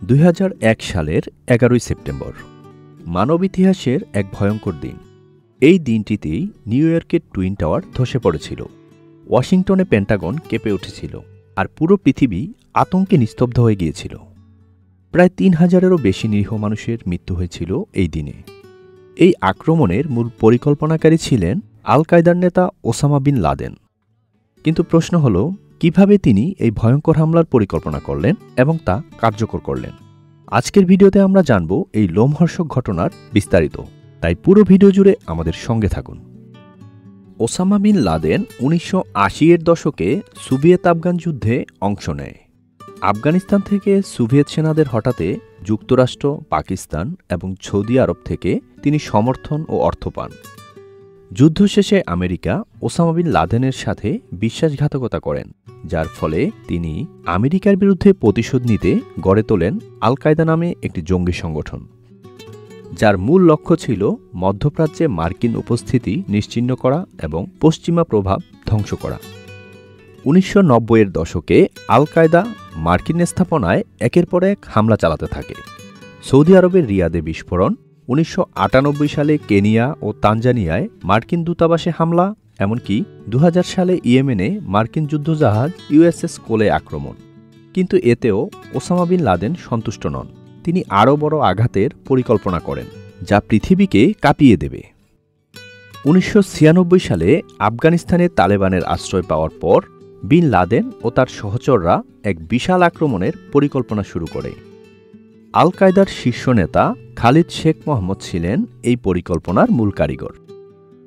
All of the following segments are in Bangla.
২০০১ সালের ১১ই সেপ্টেম্বর মানব ইতিহাসের এক ভয়ঙ্কর দিন। এই দিনটিতেই নিউ ইয়র্কের টুইন টাওয়ার ধসে পড়েছিল, ওয়াশিংটনে পেন্টাগন কেঁপে উঠেছিল, আর পুরো পৃথিবী আতঙ্কে নিস্তব্ধ হয়ে গিয়েছিল। প্রায় ৩,০০০-এরও বেশি নিরীহ মানুষের মৃত্যু হয়েছিল এই দিনে। এই আক্রমণের মূল পরিকল্পনাকারী ছিলেন আল কায়দার নেতা ওসামা বিন লাদেন। কিন্তু প্রশ্ন হল, কিভাবে তিনি এই ভয়ঙ্কর হামলার পরিকল্পনা করলেন এবং তা কার্যকর করলেন? আজকের ভিডিওতে আমরা জানব এই লোমহর্ষক ঘটনার বিস্তারিত, তাই পুরো ভিডিও জুড়ে আমাদের সঙ্গে থাকুন। ওসামা বিন লাদেন ১৯৮০-এর দশকে সোভিয়েত আফগান যুদ্ধে অংশ নেয়। আফগানিস্তান থেকে সোভিয়েত সেনাদের হঠাতে যুক্তরাষ্ট্র, পাকিস্তান এবং সৌদি আরব থেকে তিনি সমর্থন ও অর্থ পান। যুদ্ধ শেষে আমেরিকা ওসামা বিন লাদেনের সাথে বিশ্বাসঘাতকতা করেন, যার ফলে তিনি আমেরিকার বিরুদ্ধে প্রতিশোধ নিতে গড়ে তোলেন আল কায়দা নামে একটি জঙ্গি সংগঠন, যার মূল লক্ষ্য ছিল মধ্যপ্রাচ্যে মার্কিন উপস্থিতি নিশ্চিহ্ন করা এবং পশ্চিমা প্রভাব ধ্বংস করা। ১৯৯০-এর দশকে আল কায়দা মার্কিন স্থাপনায় একের পর এক হামলা চালাতে থাকে। সৌদি আরবের রিয়াদে বিস্ফোরণ, ১৯৯৮ সালে কেনিয়া ও তানজানিয়ায় মার্কিন দূতাবাসে হামলা, এমনকি ২০০০ সালে ইয়েমেনে মার্কিন যুদ্ধজাহাজ ইউএসএস কোলে আক্রমণ। কিন্তু এতেও ওসামা বিন লাদেন সন্তুষ্ট নন। তিনি আরও বড় আঘাতের পরিকল্পনা করেন, যা পৃথিবীকে কাঁপিয়ে দেবে। ১৯৯৬ সালে আফগানিস্তানে তালেবানের আশ্রয় পাওয়ার পর বিন লাদেন ও তার সহচররা এক বিশাল আক্রমণের পরিকল্পনা শুরু করে। আল কায়দার শীর্ষ নেতা খালিদ শেখ মোহাম্মদ ছিলেন এই পরিকল্পনার মূল কারিগর।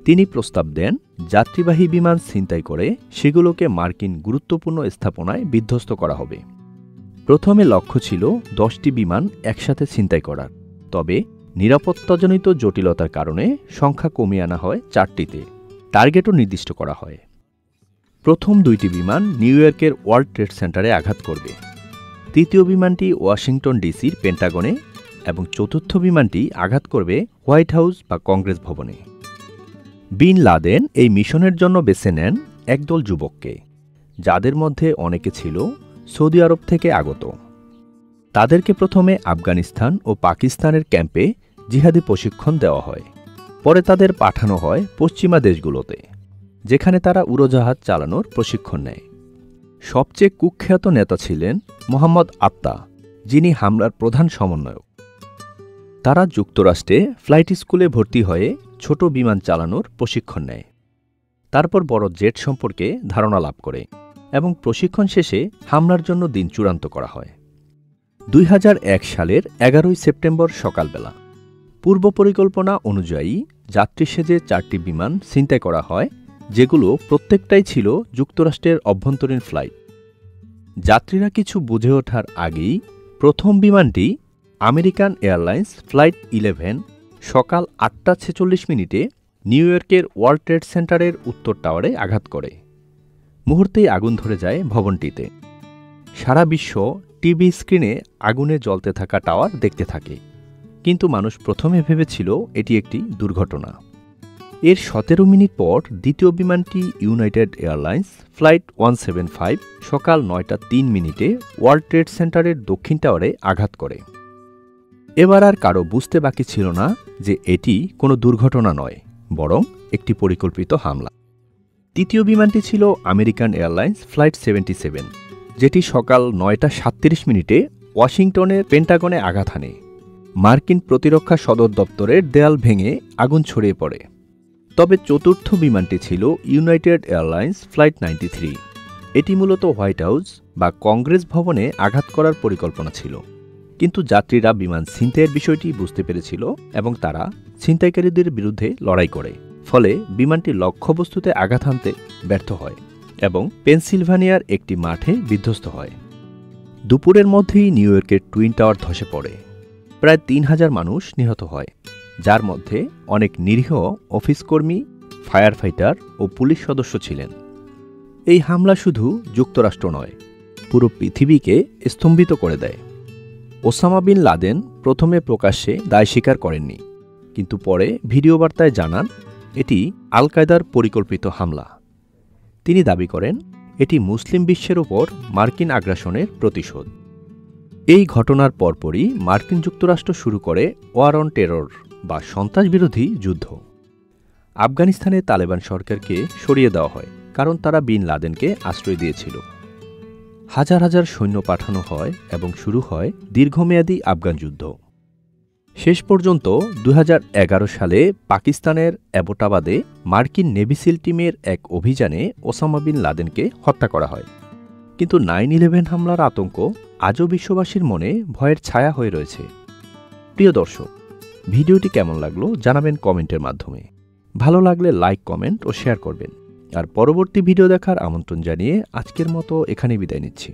তিনি প্রস্তাব দেন যাত্রীবাহী বিমান ছিনতাই করে সেগুলোকে মার্কিন গুরুত্বপূর্ণ স্থাপনায় বিধ্বস্ত করা হবে। প্রথমে লক্ষ্য ছিল ১০টি বিমান একসাথে ছিনতাই করার, তবে নিরাপত্তাজনিত জটিলতার কারণে সংখ্যা কমিয়ে আনা হয় ৪টিতে। টার্গেটও নির্দিষ্ট করা হয়। প্রথম ২টি বিমান নিউ ইয়র্কের ওয়ার্ল্ড ট্রেড সেন্টারে আঘাত করবে, তৃতীয় বিমানটি ওয়াশিংটন ডিসির পেন্টাগনে এবং চতুর্থ বিমানটি আঘাত করবে হোয়াইট হাউস বা কংগ্রেস ভবনে। বিন লাদেন এই মিশনের জন্য বেছে নেন একদল যুবককে, যাদের মধ্যে অনেকে ছিল সৌদি আরব থেকে আগত। তাদেরকে প্রথমে আফগানিস্তান ও পাকিস্তানের ক্যাম্পে জিহাদি প্রশিক্ষণ দেওয়া হয়। পরে তাদের পাঠানো হয় পশ্চিমা দেশগুলোতে, যেখানে তারা উড়োজাহাজ চালানোর প্রশিক্ষণ নেয়। সবচেয়ে কুখ্যাত নেতা ছিলেন মোহাম্মদ আত্তা, যিনি হামলার প্রধান সমন্বয়ক। তারা যুক্তরাষ্ট্রে ফ্লাইট স্কুলে ভর্তি হয়ে ছোট বিমান চালানোর প্রশিক্ষণ নেয়। তারপর বড় জেট সম্পর্কে ধারণা লাভ করে এবং প্রশিক্ষণ শেষে হামলার জন্য দিন চূড়ান্ত করা হয়। ২০০১ সালের ১১ই সেপ্টেম্বর সকালবেলা পূর্ব পরিকল্পনা অনুযায়ী যাত্রী সেজে ৪টি বিমান ছিনতাই করা হয়, যেগুলো প্রত্যেকটাই ছিল যুক্তরাষ্ট্রের অভ্যন্তরীণ ফ্লাইট। যাত্রীরা কিছু বুঝে ওঠার আগেই প্রথম বিমানটি আমেরিকান এয়ারলাইন্স ফ্লাইট 11 সকাল ৮টা ৪৬ নিউ ইয়র্কের ওয়ার্ল্ড ট্রেড সেন্টারের উত্তর টাওয়ারে আঘাত করে। মুহূর্তেই আগুন ধরে যায় ভবনটিতে। সারা বিশ্ব টিভি স্ক্রিনে আগুনে জ্বলতে থাকা টাওয়ার দেখতে থাকে, কিন্তু মানুষ প্রথমে ভেবেছিল এটি একটি দুর্ঘটনা। এর ১৭ মিনিট পর দ্বিতীয় বিমানটি ইউনাইটেড এয়ারলাইন্স ফ্লাইট 175 সকাল ৯টা ৩ ওয়ার্ল্ড ট্রেড সেন্টারের দক্ষিণ টাওয়ারে আঘাত করে। এবার আর কারো বুঝতে বাকি ছিল না যে এটি কোনো দুর্ঘটনা নয়, বরং একটি পরিকল্পিত হামলা। তৃতীয় বিমানটি ছিল আমেরিকান এয়ারলাইন্স ফ্লাইট 77, যেটি সকাল ৯টা ৩৭ ওয়াশিংটনের পেন্টাগনে আঘাত হানে। মার্কিন প্রতিরক্ষা সদর দপ্তরের দেয়াল ভেঙে আগুন ছড়িয়ে পড়ে। তবে চতুর্থ বিমানটি ছিল ইউনাইটেড এয়ারলাইন্স ফ্লাইট 93। এটি মূলত হোয়াইট হাউস বা কংগ্রেস ভবনে আঘাত করার পরিকল্পনা ছিল, কিন্তু যাত্রীরা বিমান ছিনতাইয়ের বিষয়টি বুঝতে পেরেছিল এবং তারা ছিনতাইকারীদের বিরুদ্ধে লড়াই করে। ফলে বিমানটি লক্ষ্যবস্তুতে আঘাত হানতে ব্যর্থ হয় এবং পেনসিলভানিয়ার একটি মাঠে বিধ্বস্ত হয়। দুপুরের মধ্যেই নিউ ইয়র্কের টুইন টাওয়ার ধসে পড়ে। প্রায় ৩,০০০ মানুষ নিহত হয়, যার মধ্যে অনেক নিরীহ অফিসকর্মী, ফায়ার ফাইটার ও পুলিশ সদস্য ছিলেন। এই হামলা শুধু যুক্তরাষ্ট্র নয়, পুরো পৃথিবীকে স্তম্ভিত করে দেয়। ওসামা বিন লাদেন প্রথমে প্রকাশ্যে দায় স্বীকার করেননি, কিন্তু পরে ভিডিও বার্তায় জানান এটি আল কায়দার পরিকল্পিত হামলা। তিনি দাবি করেন এটি মুসলিম বিশ্বের ওপর মার্কিন আগ্রাসনের প্রতিশোধ। এই ঘটনার পরপরই মার্কিন যুক্তরাষ্ট্র শুরু করে ওয়ার অন টেরর বা সন্ত্রাসবিরোধী যুদ্ধ। আফগানিস্তানে তালেবান সরকারকে সরিয়ে দেওয়া হয়, কারণ তারা বিন লাদেনকে আশ্রয় দিয়েছিল। হাজার হাজার সৈন্য পাঠানো হয় এবং শুরু হয় দীর্ঘমেয়াদী আফগান যুদ্ধ। শেষ পর্যন্ত 2011 সালে পাকিস্তানের অ্যাবোটাবাদে মার্কিন নেভি সিল টিমের এক অভিযানে ওসামা বিন লাদেনকে হত্যা করা হয়। কিন্তু 9/11 হামলার আতঙ্ক আজও বিশ্ববাসীর মনে ভয়ের ছায়া হয়ে রয়েছে। প্রিয় দর্শক, ভিডিওটি কেমন লাগলো জানাবেন কমেন্টের মাধ্যমে। ভালো লাগলে লাইক, কমেন্ট ও শেয়ার করবেন। আর পরবর্তী ভিডিও দেখার আমন্ত্রণ জানিয়ে আজকের মতো এখানেই বিদায় নিচ্ছি।